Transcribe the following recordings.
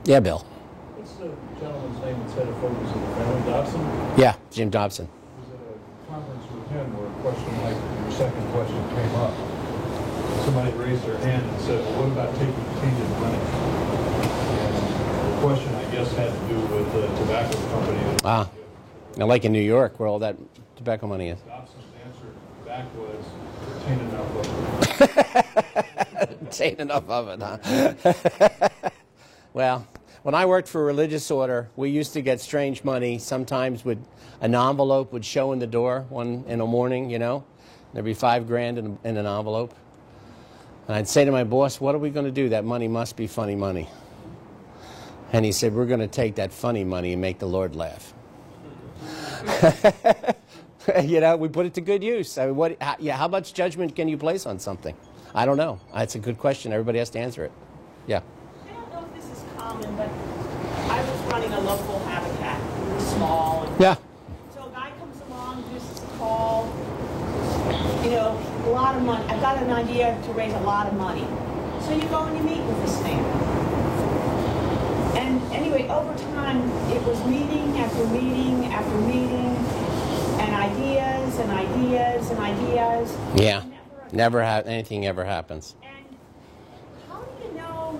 Yeah, Bill. What's the gentleman's name that's head of focus of the family, Dobson? Yeah, Jim Dobson. Was at a conference with him where a question like your second question came up. Somebody raised their hand and said, well, what about taking tainted money? And the question, I guess, had to do with the tobacco company. Ah, like in New York, where all that tobacco money is. Dobson's answer back was, taint enough of it. Taint enough of it, huh? Well, when I worked for a religious order, we used to get strange money. Sometimes an envelope would show in the door one in the morning, you know. There'd be $5,000 in an envelope. And I'd say to my boss, what are we going to do? That money must be funny money. And he said, we're going to take that funny money and make the Lord laugh. You know, we put it to good use. I mean, how much judgment can you place on something? I don't know. That's a good question. Everybody has to answer it. Yeah. I don't know if this is common, but I was running a local habitat. It was small. Yeah. So a guy comes along, gives us a call. You know, a lot of money. I've got an idea to raise a lot of money. So you go and you meet with this man. And anyway, over time, it was meeting after meeting after meeting, and ideas and ideas and ideas. Yeah. Anything ever happens. And how do you know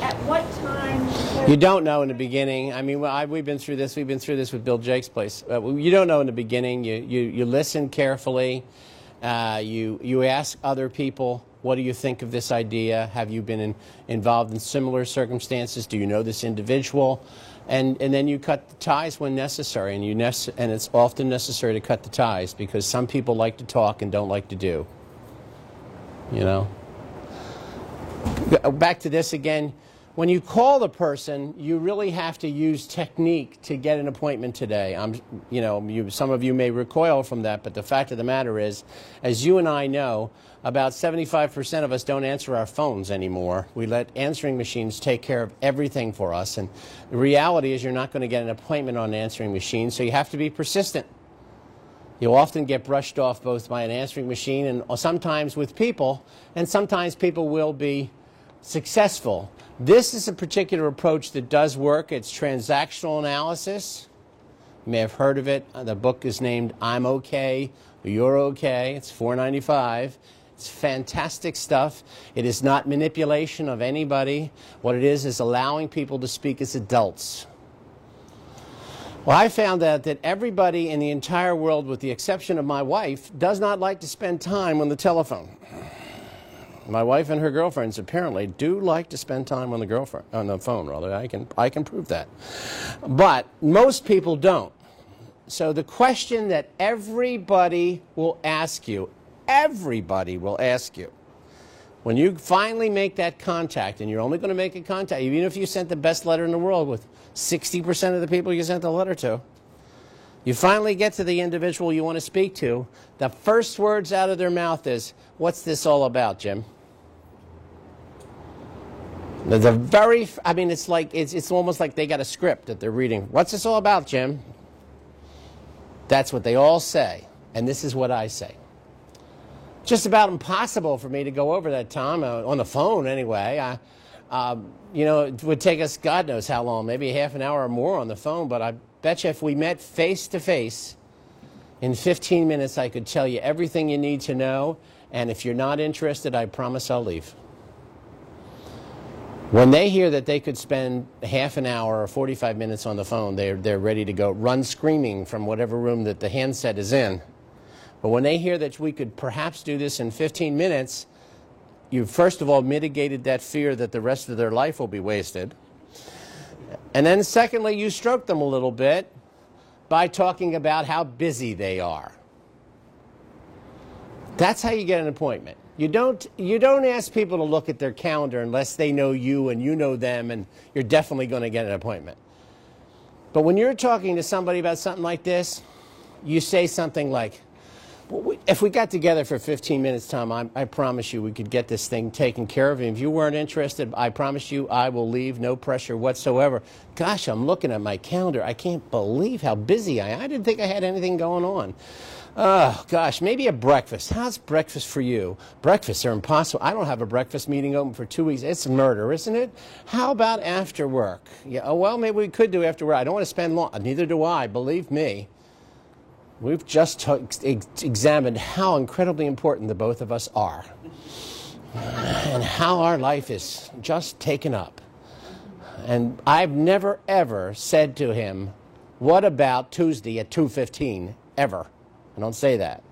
at what time? You don't know in the beginning. I mean, we've been through this. We've been through this with Bill Jake's place. You don't know in the beginning. You listen carefully. You ask other people, what do you think of this idea? Have you been involved in similar circumstances? Do you know this individual? And then you cut the ties when necessary. And it's often necessary to cut the ties because some people like to talk and don't like to do. You know? Back to this again. When you call the person, you really have to use technique to get an appointment today. Some of you may recoil from that, but the fact of the matter is, as you and I know, about 75% of us don't answer our phones anymore. We let answering machines take care of everything for us, and the reality is you're not going to get an appointment on an answering machine, so you have to be persistent. You'll often get brushed off both by an answering machine and sometimes with people, and sometimes people will be successful. This is a particular approach that does work. It's transactional analysis. You may have heard of it. The book is named I'm Okay, You're Okay. It's $4.95. It's fantastic stuff. It is not manipulation of anybody. What it is allowing people to speak as adults. Well, I found out that everybody in the entire world, with the exception of my wife, does not like to spend time on the telephone. My wife and her girlfriends apparently do like to spend time on the phone. Rather, I can prove that. But most people don't. So the question that everybody will ask you, when you finally make that contact, and you're only going to make a contact, even if you sent the best letter in the world with 60% of the people you sent the letter to, you finally get to the individual you want to speak to, the first words out of their mouth is, what's this all about, Jim? It's almost like they got a script that they're reading. What's this all about, Jim? That's what they all say, and this is what I say. Just about impossible for me to go over that, Tom, on the phone anyway. It would take us God knows how long, maybe half an hour or more on the phone, but I bet you if we met face to face, in 15 minutes I could tell you everything you need to know, and if you're not interested, I promise I'll leave. When they hear that they could spend half an hour or 45 minutes on the phone, they're ready to go run screaming from whatever room that the handset is in. But when they hear that we could perhaps do this in 15 minutes, you first of all mitigated that fear that the rest of their life will be wasted. And then secondly, you stroke them a little bit by talking about how busy they are. That's how you get an appointment. You don't ask people to look at their calendar unless they know you and you know them, and you're definitely going to get an appointment. But when you're talking to somebody about something like this, you say something like, well, if we got together for 15 minutes, Tom, I promise you we could get this thing taken care of. And if you weren't interested, I promise you I will leave, no pressure whatsoever. Gosh, I'm looking at my calendar. I can't believe how busy I am. I didn't think I had anything going on. Oh, gosh, maybe a breakfast. How's breakfast for you? Breakfasts are impossible. I don't have a breakfast meeting open for 2 weeks. It's murder, isn't it? How about after work? Yeah, oh, well, maybe we could do after work. I don't want to spend long. Neither do I, believe me. We've just examined how incredibly important the both of us are and how our life is just taken up. And I've never, ever said to him, what about Tuesday at 2:15? Ever. I don't say that.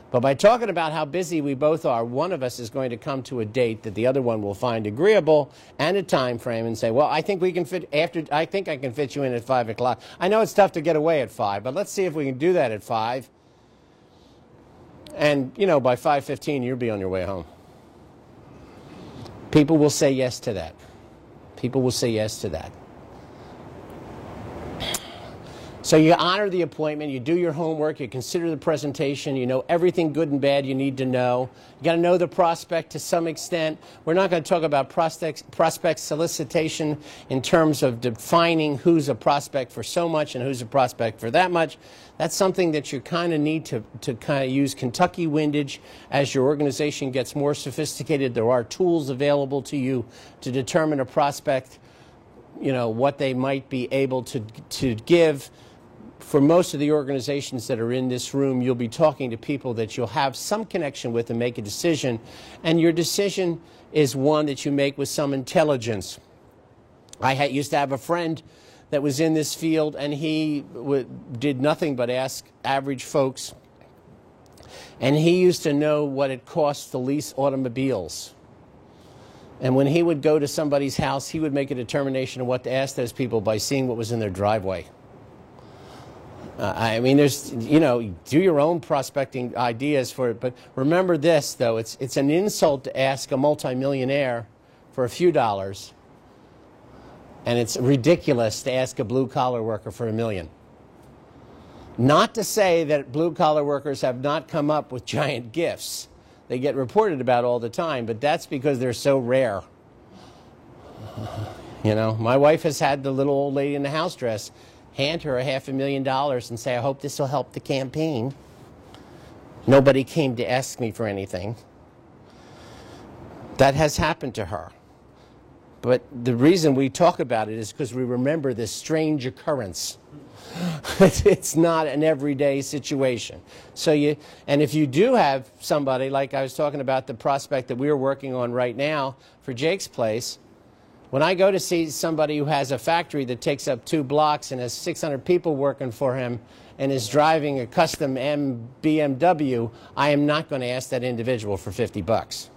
But by talking about how busy we both are, one of us is going to come to a date that the other one will find agreeable and a time frame and say, well, I think we can fit I think I can fit you in at 5 o'clock. I know it's tough to get away at 5, but let's see if we can do that at 5. And, you know, by 5:15, you'll be on your way home. People will say yes to that. People will say yes to that. So you honor the appointment, you do your homework, you consider the presentation, you know everything good and bad you need to know. You got to know the prospect to some extent. We're not going to talk about prospect solicitation in terms of defining who's a prospect for so much and who's a prospect for that much. That's something that you kind of need to kind of use Kentucky windage as your organization gets more sophisticated. There are tools available to you to determine a prospect, you know, what they might be able to give. For most of the organizations that are in this room, you'll be talking to people that you'll have some connection with and make a decision. And your decision is one that you make with some intelligence. I used to have a friend that was in this field, and he did nothing but ask average folks. And he used to know what it cost to lease automobiles. And when he would go to somebody's house, he would make a determination of what to ask those people by seeing what was in their driveway. I mean, there's, you know, do your own prospecting ideas for it. But remember this, though. It's an insult to ask a multimillionaire for a few dollars. And it's ridiculous to ask a blue-collar worker for $1 million. Not to say that blue-collar workers have not come up with giant gifts. They get reported about all the time, but that's because they're so rare. You know, my wife has had the little old lady in the house dress hand her $500,000 and say, I hope this will help the campaign. Nobody came to ask me for anything. That has happened to her. But the reason we talk about it is because we remember this strange occurrence. It's not an everyday situation. So and if you do have somebody, like I was talking about the prospect that we're working on right now for Jake's Place, when I go to see somebody who has a factory that takes up 2 blocks and has 600 people working for him and is driving a custom BMW, I am not going to ask that individual for $50.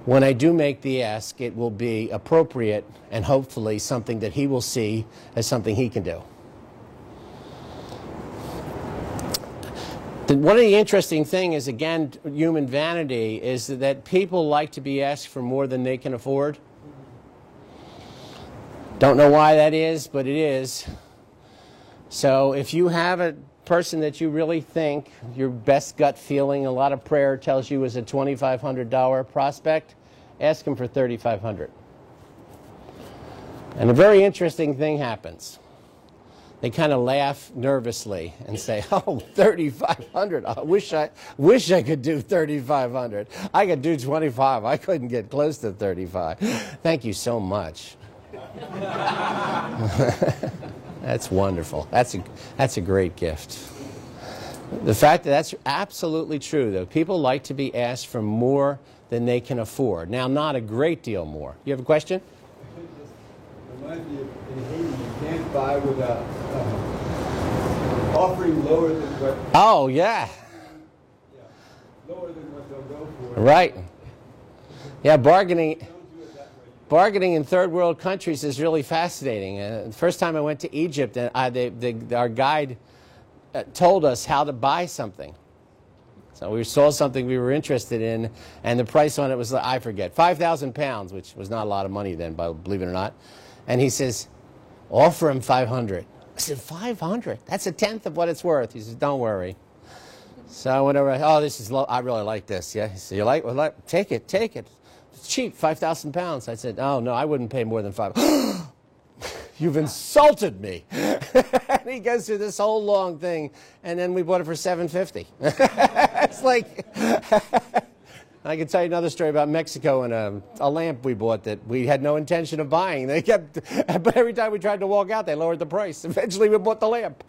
When I do make the ask, it will be appropriate and hopefully something that he will see as something he can do. One of the interesting things is, again, human vanity, is that people like to be asked for more than they can afford. Don't know why that is, but it is. So if you have a person that you really think, your best gut feeling, a lot of prayer tells you is a $2,500 prospect, ask him for $3,500. And a very interesting thing happens. They kind of laugh nervously and say, oh, $3,500. I wish I could do $3,500. I could do $25,000. I couldn't get close to $35,000. Thank you so much. That's wonderful. That's a great gift. The fact that that's absolutely true, though. People like to be asked for more than they can afford. Now, not a great deal more. You have a question? Reminds me of in Haiti, you can't buy without offering lower than what. Oh, yeah. Lower than what they'll go for. Right. Yeah, bargaining in third world countries is really fascinating. The first time I went to Egypt, our guide told us how to buy something. So we saw something we were interested in, and the price on it was, I forget, 5,000 pounds, which was not a lot of money then, believe it or not. And he says, offer him 500. I said, 500? That's a tenth of what it's worth. He says, don't worry. So I went over, oh, this is low. I really like this. Yeah. He said, you like? Well, take it, take it. It's cheap, 5,000 pounds. I said, oh, no, I wouldn't pay more than 5. You've insulted me. And he goes through this whole long thing, and then we bought it for $750. It's like, I can tell you another story about Mexico and a lamp we bought that we had no intention of buying. They kept, but every time we tried to walk out, they lowered the price. Eventually, we bought the lamp.